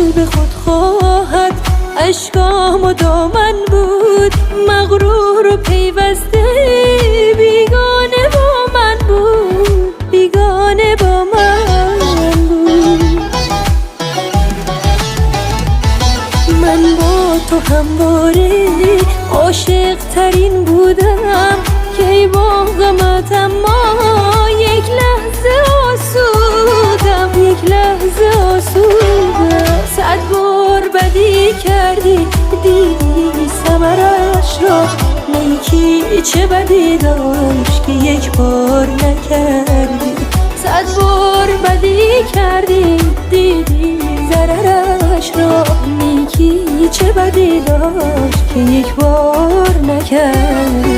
قلب خود خواهد، اشکام و دامن بود، مغرور و پیوسته بیگانه با من بود، بیگانه با من بود. من با تو همواره عاشق ترین بودم که با غمت اما یک لحظه آسودم، یک لحظه آسودم. 100 بار بدی کردی دیدی ثمرش را، نیکی چه بدی داشت که یک بار نکردی. 100 بار بدی کردی دیدی ضررش را، نیکی چه بدی داشت که یک بار نکردی.